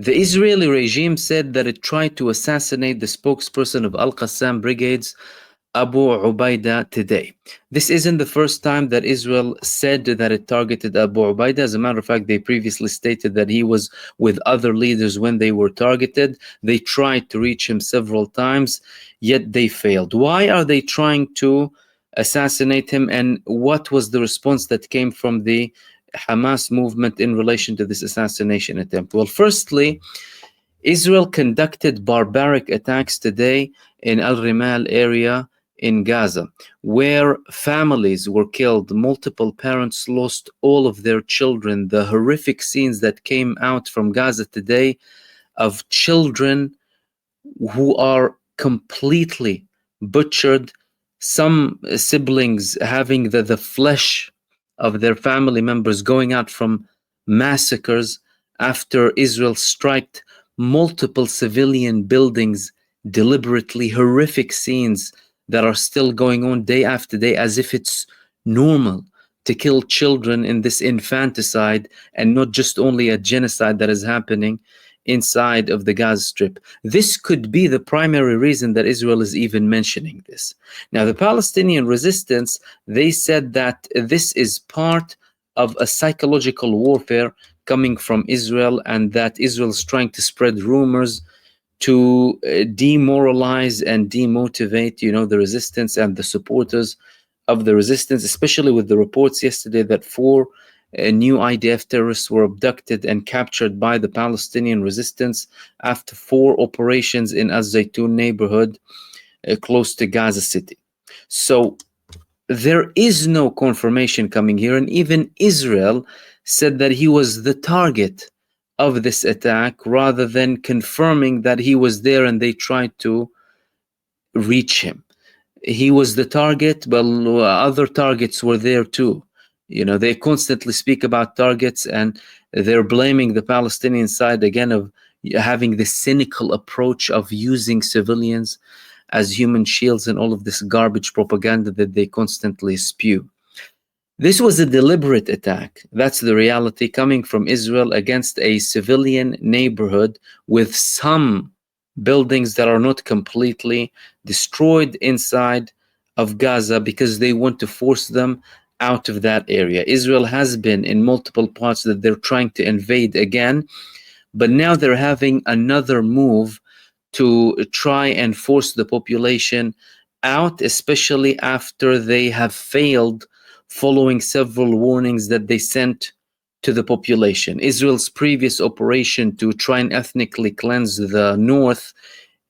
The Israeli regime said that it tried to assassinate the spokesperson of Al-Qassam brigades, Abu Ubaidah, today. This isn't the first time that Israel said that it targeted Abu Ubaidah. As a matter of fact, they previously stated that he was with other leaders when they were targeted. They tried to reach him several times, yet they failed. Why are they trying to assassinate him, and what was the response that came from the Hamas movement in relation to this assassination attempt? Well, firstly, Israel conducted barbaric attacks today in Al Rimal area in Gaza, where families were killed, multiple parents lost all of their children. The horrific scenes that came out from Gaza today of children who are completely butchered, some siblings having the flesh of their family members going out from massacres after Israel struck multiple civilian buildings deliberately. Horrific scenes that are still going on day after day, as if it's normal to kill children in this infanticide, and not just only a genocide that is happening inside of the Gaza Strip. This could be the primary reason that Israel is even mentioning this. Now, the Palestinian resistance, they said that this is part of a psychological warfare coming from Israel, and that Israel is trying to spread rumors to demoralize and demotivate, the resistance and the supporters of the resistance, especially with the reports yesterday that 4 new IDF terrorists were abducted and captured by the Palestinian resistance after 4 operations in Az-Zaytun neighborhood close to Gaza City. So there is no confirmation coming here, and even Israel said that he was the target of this attack rather than confirming that he was there and they tried to reach him. He was the target, but other targets were there too. They constantly speak about targets, and they're blaming the Palestinian side again of having this cynical approach of using civilians as human shields and all of this garbage propaganda that they constantly spew. This was a deliberate attack. That's the reality coming from Israel against a civilian neighborhood with some buildings that are not completely destroyed inside of Gaza, because they want to force them out of that area. Israel has been in multiple parts that they're trying to invade again, but now they're having another move to try and force the population out, especially after they have failed following several warnings that they sent to the population. Israel's previous operation to try and ethnically cleanse the north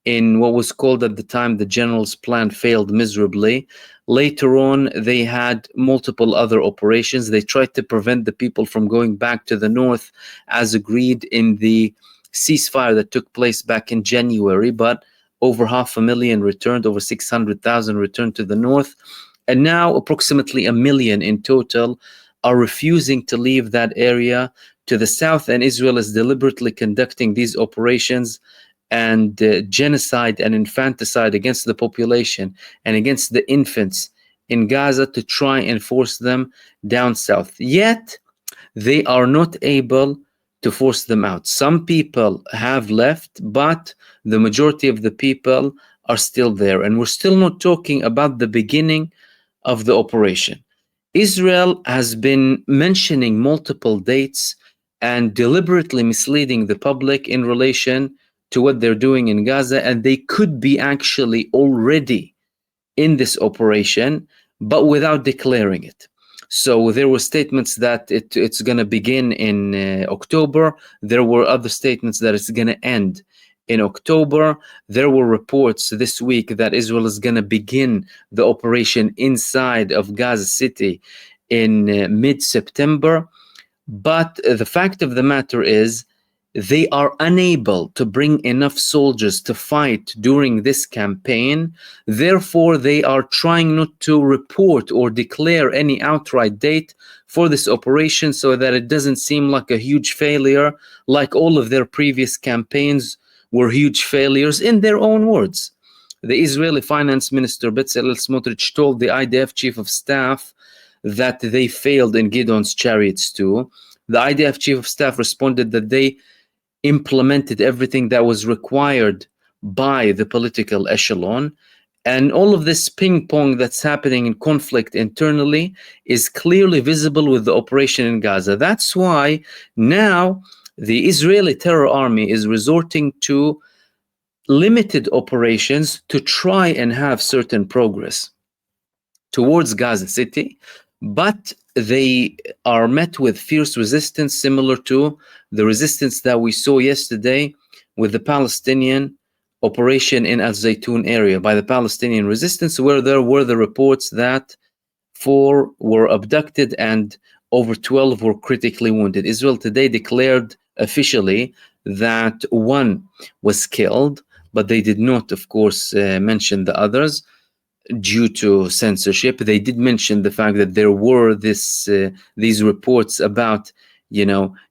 in what was called at the time the General's Plan failed miserably. Later on, they had multiple other operations. They tried to prevent the people from going back to the north as agreed in the ceasefire that took place back in January, but over 500,000 returned, over 600,000 returned to the north. And now approximately 1 million in total are refusing to leave that area to the south, and Israel is deliberately conducting these operations and genocide and infanticide against the population and against the infants in Gaza to try and force them down south. Yet, they are not able to force them out. Some people have left, but the majority of the people are still there. And we're still not talking about the beginning of the operation. Israel has been mentioning multiple dates and deliberately misleading the public in relation to what they're doing in Gaza, and they could be actually already in this operation, but without declaring it. So there were statements that it's going to begin in October. There were other statements that it's going to end in October. There were reports this week that Israel is going to begin the operation inside of Gaza City in mid-September. But the fact of the matter is, they are unable to bring enough soldiers to fight during this campaign. Therefore, they are trying not to report or declare any outright date for this operation so that it doesn't seem like a huge failure, like all of their previous campaigns were huge failures, in their own words. The Israeli finance minister, Bezalel Smotrich, told the IDF chief of staff that they failed in Gideon's chariots too. The IDF chief of staff responded that they implemented everything that was required by the political echelon. And all of this ping pong that's happening in conflict internally is clearly visible with the operation in Gaza. That's why now the Israeli terror army is resorting to limited operations to try and have certain progress towards Gaza City, but they are met with fierce resistance, similar to the resistance that we saw yesterday with the Palestinian operation in Al Zaytun area by the Palestinian resistance, where there were the reports that 4 were abducted and over 12 were critically wounded. Israel today declared officially that 1 was killed, but they did not, of course, mention the others due to censorship. They did mention the fact that there were these reports about,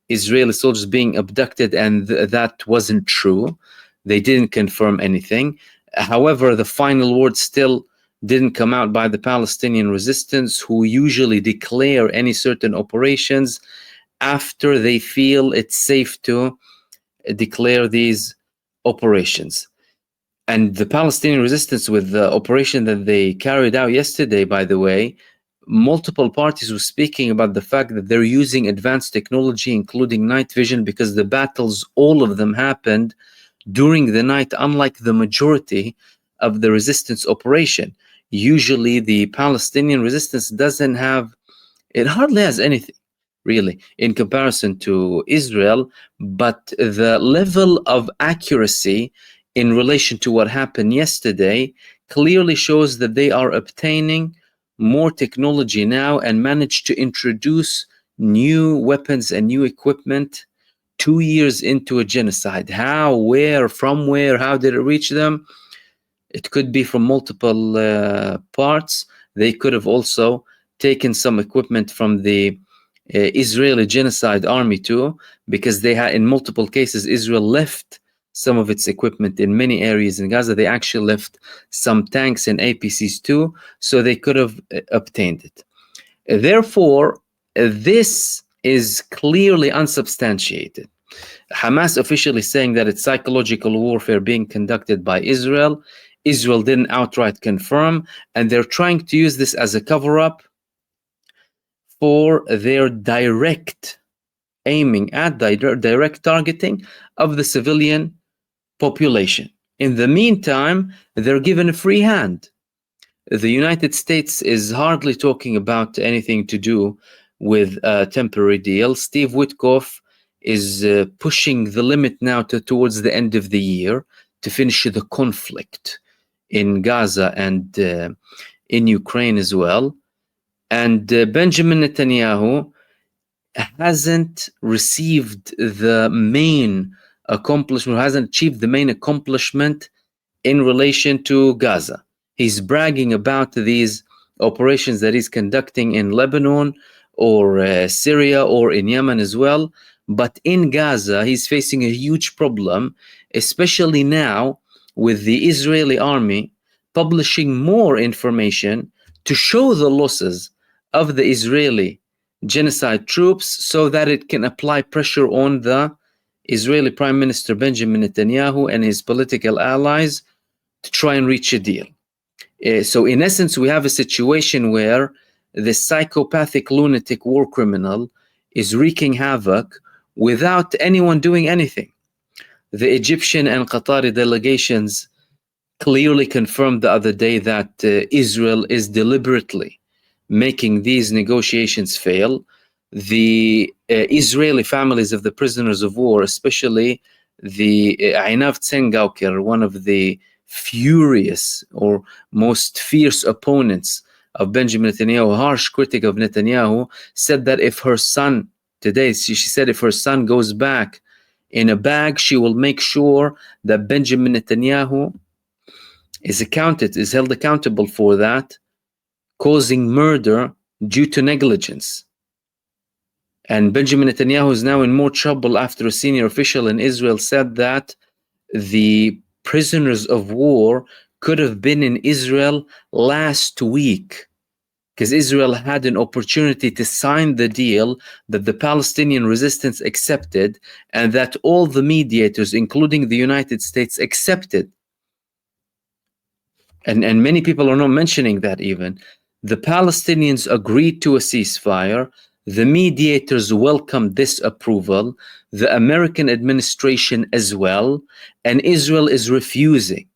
Israeli soldiers being abducted, and that wasn't true. They didn't confirm anything. However, the final word still didn't come out by the Palestinian resistance, who usually declare any certain operations after they feel it's safe to declare these operations. And the Palestinian resistance, with the operation that they carried out yesterday, by the way, multiple parties were speaking about the fact that they're using advanced technology, including night vision, because the battles, all of them, happened during the night, unlike the majority of the resistance operation. Usually the Palestinian resistance doesn't have, it hardly has anything really in comparison to Israel, but the level of accuracy in relation to what happened yesterday clearly shows that they are obtaining more technology now and managed to introduce new weapons and new equipment 2 years into a genocide. How, where, from where, how did it reach them? It could be from multiple parts. They could have also taken some equipment from the Israeli genocide army too, because they had, in multiple cases, Israel left some of its equipment in many areas in Gaza. They actually left some tanks and APCs too, so they could have obtained it. Therefore, this is clearly unsubstantiated. Hamas officially saying that it's psychological warfare being conducted by Israel. Israel didn't outright confirm, and they're trying to use this as a cover-up for their direct aiming at direct targeting of the civilian population. In the meantime, they're given a free hand. The United States is hardly talking about anything to do with a temporary deal. Steve Witkoff is pushing the limit now towards the end of the year to finish the conflict in Gaza and in Ukraine as well. And Benjamin Netanyahu hasn't received the main accomplishment, hasn't achieved the main accomplishment in relation to Gaza. He's bragging about these operations that he's conducting in Lebanon or Syria or in Yemen as well. But in Gaza, he's facing a huge problem, especially now with the Israeli army publishing more information to show the losses of the Israeli genocide troops so that it can apply pressure on the Israeli Prime Minister Benjamin Netanyahu and his political allies to try and reach a deal. So in essence, we have a situation where the psychopathic lunatic war criminal is wreaking havoc without anyone doing anything. The Egyptian and Qatari delegations clearly confirmed the other day that Israel is deliberately making these negotiations fail. The Israeli families of the prisoners of war, especially the Einav Tsengauker, one of the furious or most fierce opponents of Benjamin Netanyahu, harsh critic of Netanyahu, said that if her son today, she said if her son goes back in a bag, she will make sure that Benjamin Netanyahu is held accountable for that, causing murder due to negligence. And Benjamin Netanyahu is now in more trouble after a senior official in Israel said that the prisoners of war could have been in Israel last week. because Israel had an opportunity to sign the deal that the Palestinian resistance accepted and that all the mediators, including the United States, accepted. And many people are not mentioning that even. The Palestinians agreed to a ceasefire. The mediators welcomed this approval, the American administration as well, and Israel is refusing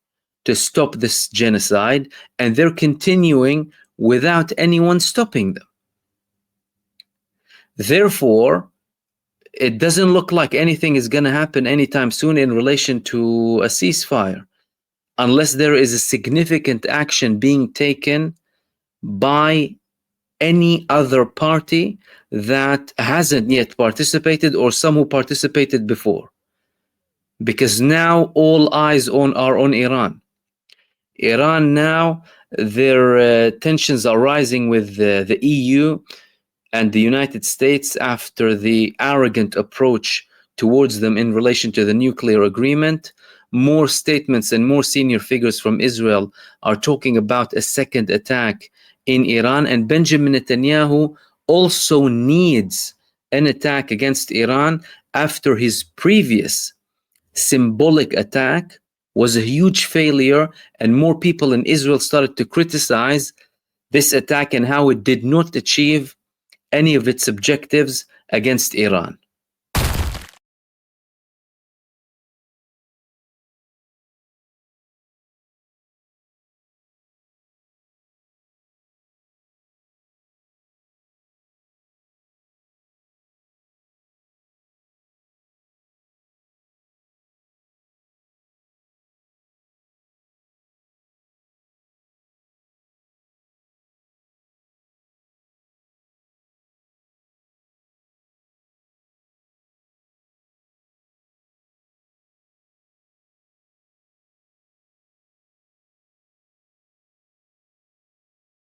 to stop this genocide, and they're continuing without anyone stopping them. Therefore, it doesn't look like anything is going to happen anytime soon in relation to a ceasefire, unless there is a significant action being taken by any other party that hasn't yet participated or some who participated before. Because now all eyes are on Iran. Iran now, their tensions are rising with the EU and the United States after the arrogant approach towards them in relation to the nuclear agreement. More statements and more senior figures from Israel are talking about a second attack in Iran, and Benjamin Netanyahu also needs an attack against Iran after his previous symbolic attack was a huge failure, and more people in Israel started to criticize this attack and how it did not achieve any of its objectives against Iran.